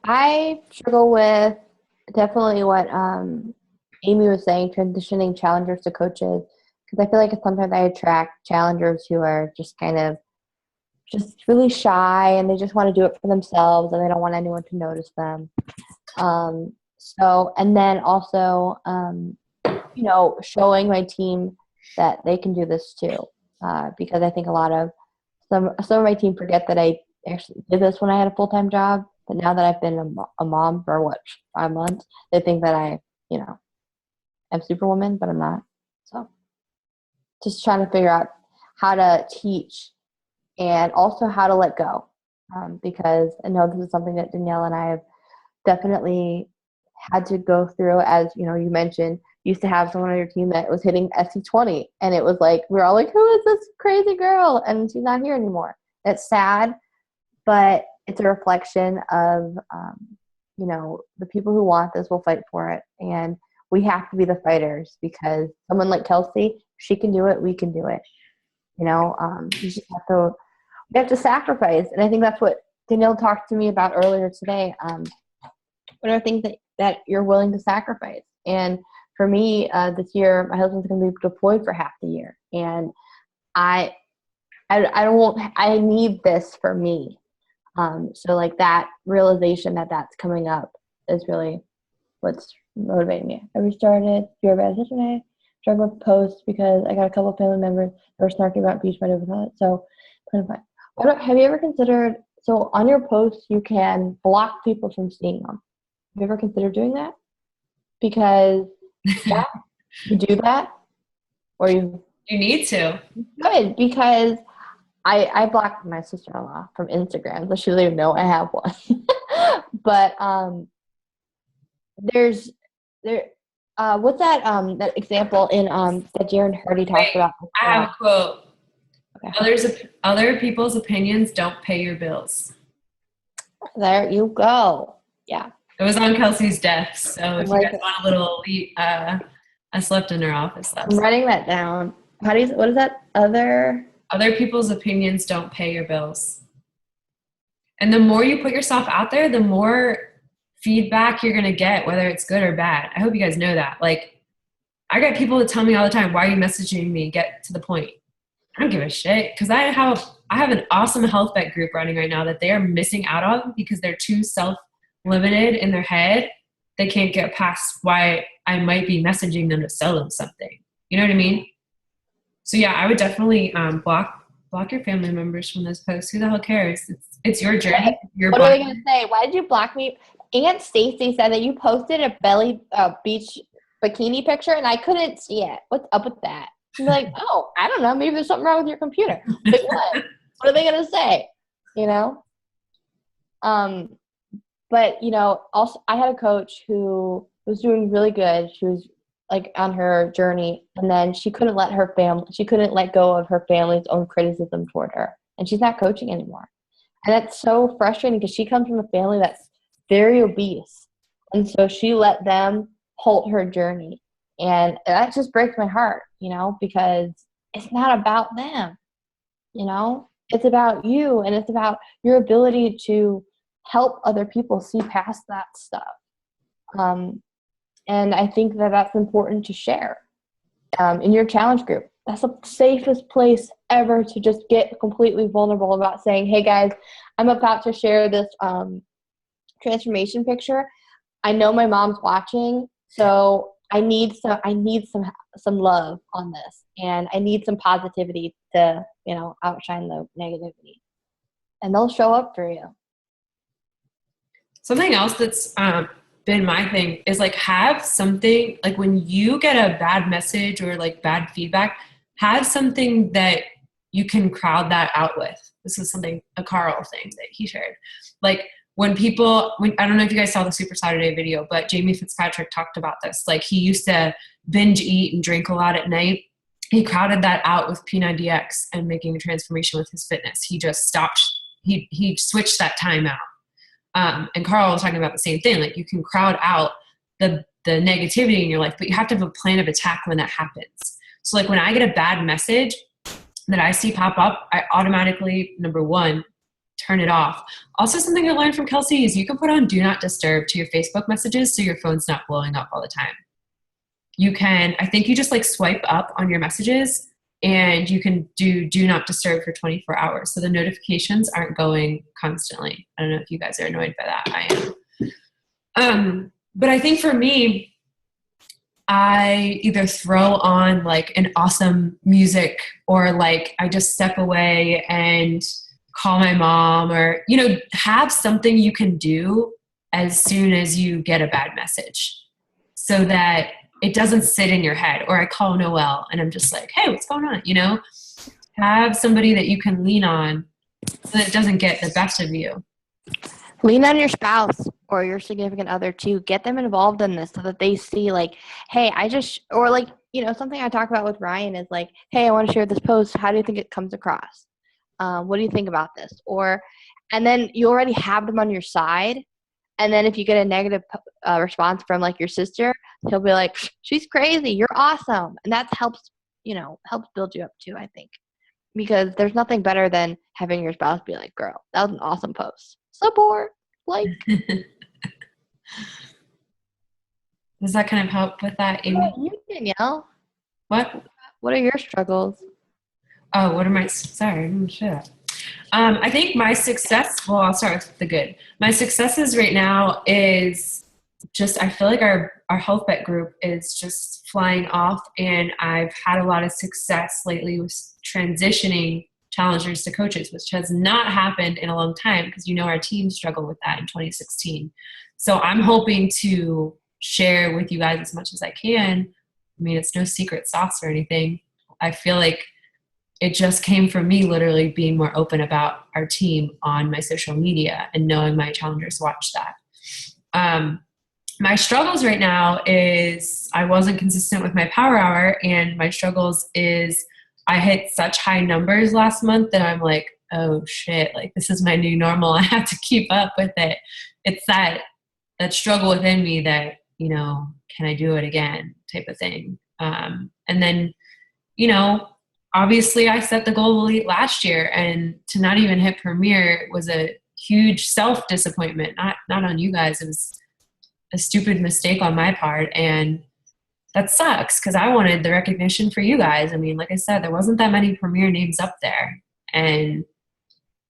I struggle with definitely what Amy was saying, transitioning challengers to coaches, because I feel like sometimes I attract challengers who are just kind of just really shy and they just want to do it for themselves and they don't want anyone to notice them. And then also, showing my team that they can do this too, because I think some of my team forget that I actually did this when I had a full-time job, but now that I've been a mom for 5 months, they think that I'm Superwoman, but I'm not. So just trying to figure out how to teach and also how to let go, because I know this is something that Danielle and I have definitely had to go through. As you mentioned, you used to have someone on your team that was hitting SC20, and it was like we were all like, who is this crazy girl? And she's not here anymore. It's sad, but it's a reflection of the people who want this will fight for it, and we have to be the fighters, because someone like Kelsey, she can do it, we can do it. You just we have to sacrifice, and I think that's what Danielle talked to me about earlier today. What are things that you're willing to sacrifice? And for me, this year, my husband's going to be deployed for half the year, and I need this for me. So like that realization that's coming up is really what's motivating me. I restarted Your Bad yesterday. struggle with posts because I got a couple of family members that were snarking about beach body with that. So, kind of fine. Have you ever considered, so on your posts, you can block people from seeing them. Have you ever considered doing that? Because, yeah, you do that, or you need to. good, because I blocked my sister-in-law from Instagram, so she doesn't even know I have one. But what's that example in that Darren Hardy talked about? I have a quote. Okay. Other people's opinions don't pay your bills. There you go. Yeah. It was on Kelsey's desk, so if you guys it. want a little, I slept in her office. I'm writing that down. What is that? Other people's opinions don't pay your bills. And the more you put yourself out there, the more feedback you're going to get, whether it's good or bad. I hope you guys know that. Like, I get people that tell me all the time, why are you messaging me? Get to the point. I don't give a shit, because I have an awesome health vet group running right now that they are missing out on because they're too self-limited in their head. They can't get past why I might be messaging them to sell them something. You know what I mean? So yeah, I would definitely block your family members from those posts. Who the hell cares? It's your journey. What are they gonna say? Why did you block me? Aunt Stacy said that you posted a beach bikini picture and I couldn't see it. What's up with that? I'm like, oh, I don't know. Maybe there's something wrong with your computer. Like what? What are they gonna say? You know? But also I had a coach who was doing really good. She was like on her journey, and then she couldn't let go of her family's own criticism toward her, and she's not coaching anymore. And that's so frustrating because she comes from a family that's very obese, and so she let them halt her journey, and that just breaks my heart, because it's not about them, it's about you, and it's about your ability to help other people see past that stuff. And I think that that's important to share in your challenge group. That's the safest place ever to just get completely vulnerable about saying, hey guys, I'm about to share this transformation picture. I know my mom's watching, so I need some love on this, and I need some positivity to, outshine the negativity. And they'll show up for you. Something else that's been my thing is like have something, like when you get a bad message or like bad feedback, have something that you can crowd that out with. This is a Carl thing that he shared. Like when I don't know if you guys saw the Super Saturday video, but Jamie Fitzpatrick talked about this. Like he used to binge eat and drink a lot at night. He crowded that out with P90X and making a transformation with his fitness. He just stopped. He switched that time out. And Carl was talking about the same thing. Like you can crowd out the negativity in your life, but you have to have a plan of attack when that happens. So like when I get a bad message that I see pop up, I automatically, number one, turn it off. Also, something I learned from Kelsey is you can put on do not disturb to your Facebook messages so your phone's not blowing up all the time. I think you just like swipe up on your messages and you can do not disturb for 24 hours. So the notifications aren't going constantly. I don't know if you guys are annoyed by that. I am. But I think for me, I either throw on like an awesome music or like I just step away and call my mom or, have something you can do as soon as you get a bad message so that it doesn't sit in your head. Or I call Noelle and I'm just like, hey, what's going on? Have somebody that you can lean on so that it doesn't get the best of you. Lean on your spouse or your significant other too. Get them involved in this so that they see like, hey, something I talk about with Ryan is like, hey, I want to share this post. How do you think it comes across? What do you think about this? And then you already have them on your side. And then if you get a negative response from like your sister, he'll be like, she's crazy. You're awesome. And that helps build you up too, I think. Because there's nothing better than having your spouse be like, girl, that was an awesome post. Support. Like. Does that kind of help with that, Amy? You, Danielle. What? What are your struggles? Oh, what are my, sorry, shut up. I think my success, well, I'll start with the good. My successes right now is just, I feel like our health bet group is just flying off, and I've had a lot of success lately with transitioning challengers to coaches, which has not happened in a long time because, our team struggled with that in 2016. So I'm hoping to share with you guys as much as I can. I mean, it's no secret sauce or anything. I feel like it just came from me literally being more open about our team on my social media and knowing my challengers watch that. My struggles right now is I wasn't consistent with my power hour, and my struggles is I hit such high numbers last month that I'm like, oh shit, like this is my new normal. I have to keep up with it. It's that struggle within me that, can I do it again type of thing. And then, obviously I set the goal of elite last year, and to not even hit premier was a huge self-disappointment, not on you guys. It was a stupid mistake on my part, and that sucks because I wanted the recognition for you guys. I mean, like I said, there wasn't that many premier names up there, and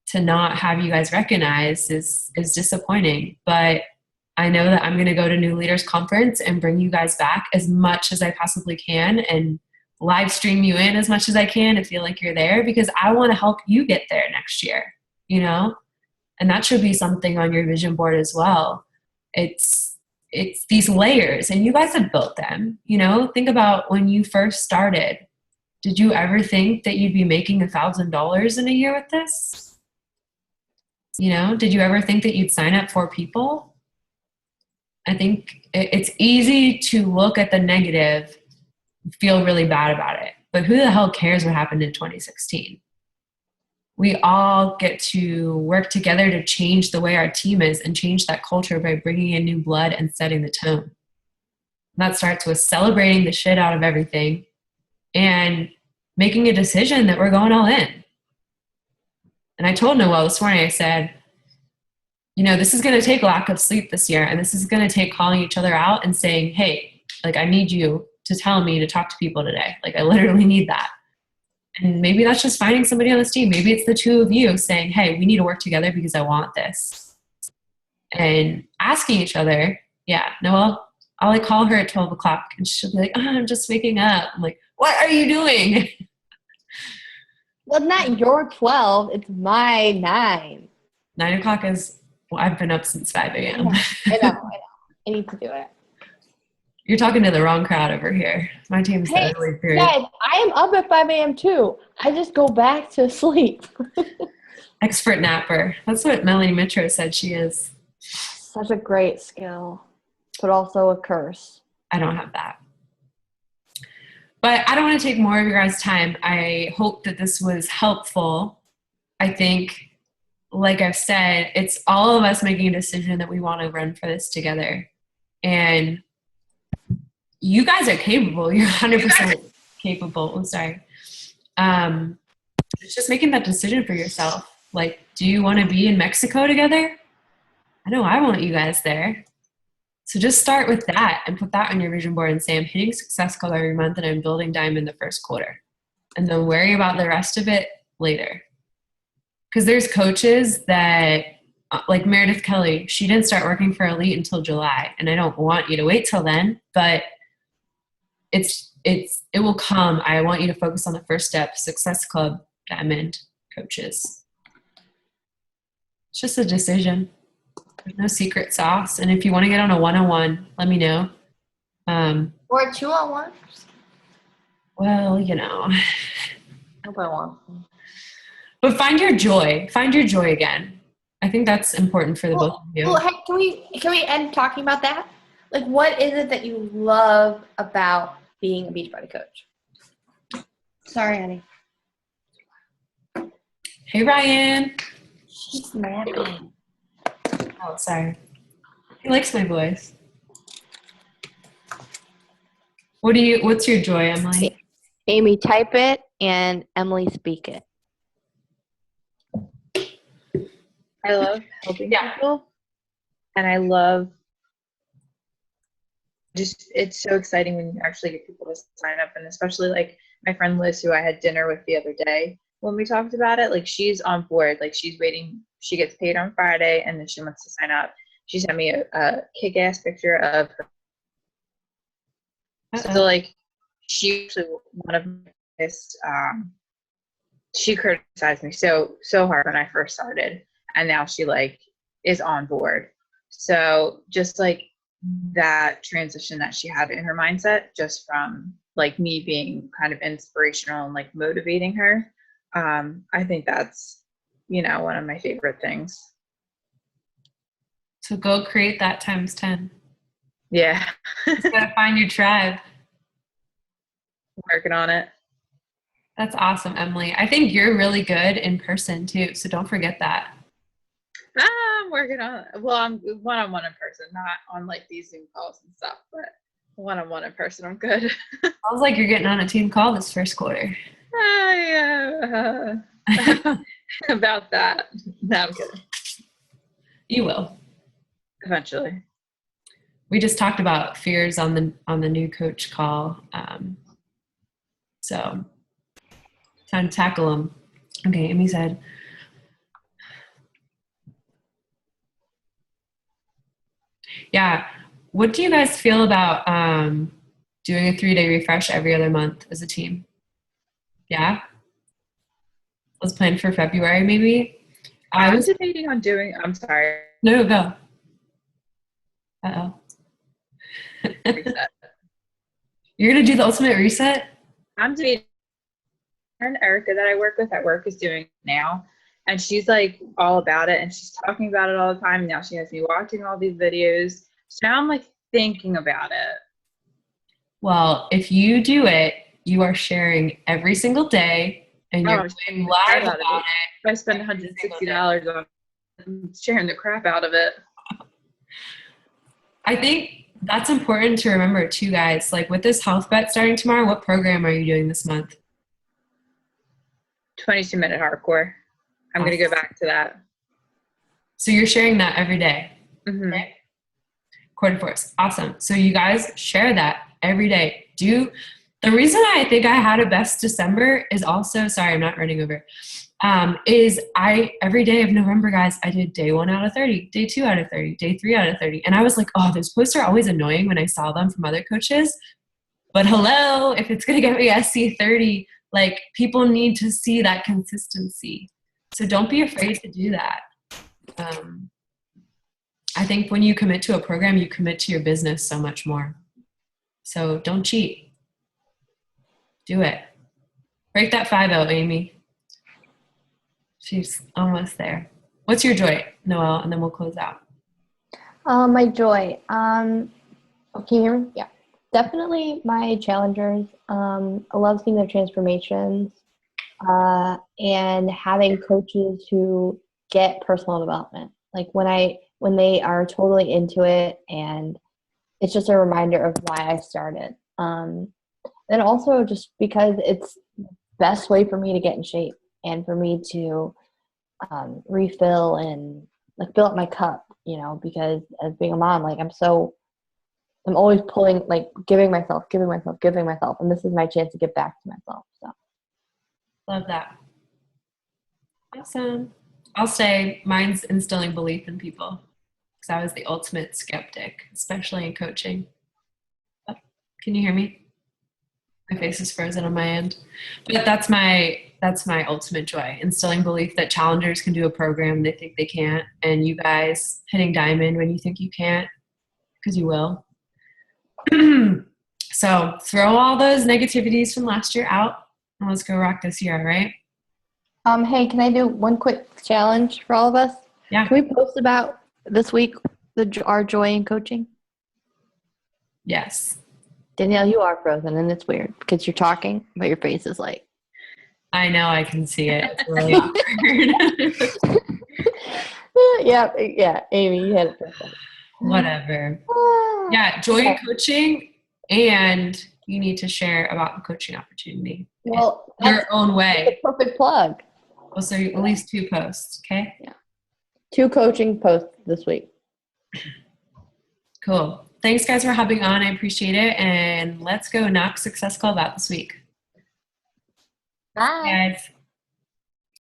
to not have you guys recognized is disappointing. But I know that I'm going to go to New Leaders Conference and bring you guys back as much as I possibly can, and live stream you in as much as I can to feel like you're there, because I want to help you get there next year, and that should be something on your vision board as well. It's these layers, and you guys have built them. Think about when you first started. Did you ever think that you'd be making $1,000 in a year with this? Did you ever think that you'd sign up 4 people? I think it's easy to look at the negative, feel really bad about it, but who the hell cares what happened in 2016? We all get to work together to change the way our team is and change that culture by bringing in new blood and setting the tone. And that starts with celebrating the shit out of everything and making a decision that we're going all in. And I told Noelle this morning, I said, this is going to take lack of sleep this year, and this is going to take calling each other out and saying, hey, like, I need you to tell me to talk to people today. Like, I literally need that. And maybe that's just finding somebody on this team. Maybe it's the 2 of you saying, hey, we need to work together because I want this. And asking each other, Noelle, I'll like call her at 12 o'clock and she'll be like, I'm just waking up. I'm like, what are you doing? Well, not your 12, it's my 9. 9 o'clock is, I've been up since 5 a.m. I know. I need to do it. You're talking to the wrong crowd over here. My team's the early period. Guys, I am up at 5 a.m. too. I just go back to sleep. Expert napper. That's what Melanie Mitro said she is. Such a great skill, but also a curse. I don't have that. But I don't want to take more of your guys' time. I hope that this was helpful. I think, like I've said, it's all of us making a decision that we want to run for this together. And you guys are capable. You're 100% capable. I'm sorry. It's just making that decision for yourself. Like, do you want to be in Mexico together? I know I want you guys there. So just start with that and put that on your vision board and say, I'm hitting Success Club every month and I'm building Diamond the first quarter. And then worry about the rest of it later. Because there's coaches that, like Meredith Kelly, she didn't start working for Elite until July. And I don't want you to wait till then, but it will come. I want you to focus on the first step, Success Club, Diamond, coaches. It's just a decision. There's no secret sauce. And if you want to get on a one-on-one, let me know. Or a 2-on-1. Well, I hope I want. But find your joy. Find your joy again. I think that's important for the both of you. Well, hey, can we end talking about that? Like, what is it that you love about being a Beachbody coach? Sorry, honey. Hey, Ryan. She's napping. Oh, sorry. He likes my voice. What's your joy, Emily? Amy, type it, and Emily, speak it. I love helping people, and I love it's so exciting when you actually get people to sign up, and especially like my friend Liz, who I had dinner with the other day when we talked about it, like she's on board, like she's waiting, she gets paid on Friday and then she wants to sign up. she sent me a kick-ass picture of her. Uh-oh. So like she actually one of my biggest, she criticized me so hard when I first started, and now she like is on board. So just like that transition that she had in her mindset, just from like me being kind of inspirational and like motivating her, I think that's, you know, one of my favorite things. So go create that times 10. Yeah. Just gotta find your tribe. Working on it. That's awesome, Emily. I think you're really good in person too, so don't forget that. I'm working on it. Well, I'm one-on-one in person, not on like these Zoom calls and stuff, but one-on-one in person, I'm good. Sounds like you're getting on a team call this first quarter. About that. No, I'm kidding. You will. Eventually. We just talked about fears on the new coach call. So time to tackle them. Okay, Amy said, yeah. What do you guys feel about doing a 3-day refresh every other month as a team? Yeah? Let's plan for February maybe. I was debating on doing, I'm sorry. No, go. Uh-oh. Reset. You're going to do the ultimate reset? I'm debating. And Erica that I work with at work is doing it now. And she's like all about it, and she's talking about it all the time. And now she has me watching all these videos. So now I'm like thinking about it. Well, if you do it, you are sharing every single day, and you're going live about it. If I spend $160 on it, I'm sharing the crap out of it. I think that's important to remember too, guys. Like with this health bet starting tomorrow, what program are you doing this month? 22-minute hardcore. I'm going to go back to that. So you're sharing that every day. Mm-hmm. Okay? Quarter force. Awesome. So you guys share that every day. The reason I think I had a best December is also, sorry, I'm not running over, is every day of November, guys, I did day 1 out of 30, day 2 out of 30, day 3 out of 30. And I was like, oh, those posts are always annoying when I saw them from other coaches. But hello, if it's going to get me SC30, like people need to see that consistency. So don't be afraid to do that. I think when you commit to a program, you commit to your business so much more. So don't cheat. Do it. Break that 5-0, Amy. She's almost there. What's your joy, Noelle? And then we'll close out. My joy. Can you hear me? Yeah. Definitely my challengers. I love seeing their transformations and having coaches who get personal development. Like when they are totally into it, and it's just a reminder of why I started. And also just because it's the best way for me to get in shape and for me to refill and like fill up my cup, you know, because as being a mom, like I'm always pulling, like giving myself. And this is my chance to give back to myself. So. Love that. Awesome. I'll say mine's instilling belief in people, because I was the ultimate skeptic, especially in coaching. Oh, can you hear me? My face is frozen on my end. But that's my ultimate joy, instilling belief that challengers can do a program they think they can't, and you guys hitting diamond when you think you can't, because you will. So throw all those negativities from last year out, and let's go rock this year, right? Hey, can I do one quick challenge for all of us? Yeah. Can we post about this week our joy in coaching? Yes. Danielle, you are frozen, and it's weird because you're talking, but your face is like. I know, I can see it. It's really awkward. Yeah, Amy, you had it perfect. Whatever. Yeah, joy in coaching, and you need to share about the coaching opportunity. Well, your own way. The perfect plug. Well, so at least 2 posts, okay? Yeah. 2 coaching posts this week. Cool. Thanks, guys, for hopping on. I appreciate it. And let's go knock Success Club out this week. Bye. Bye, guys.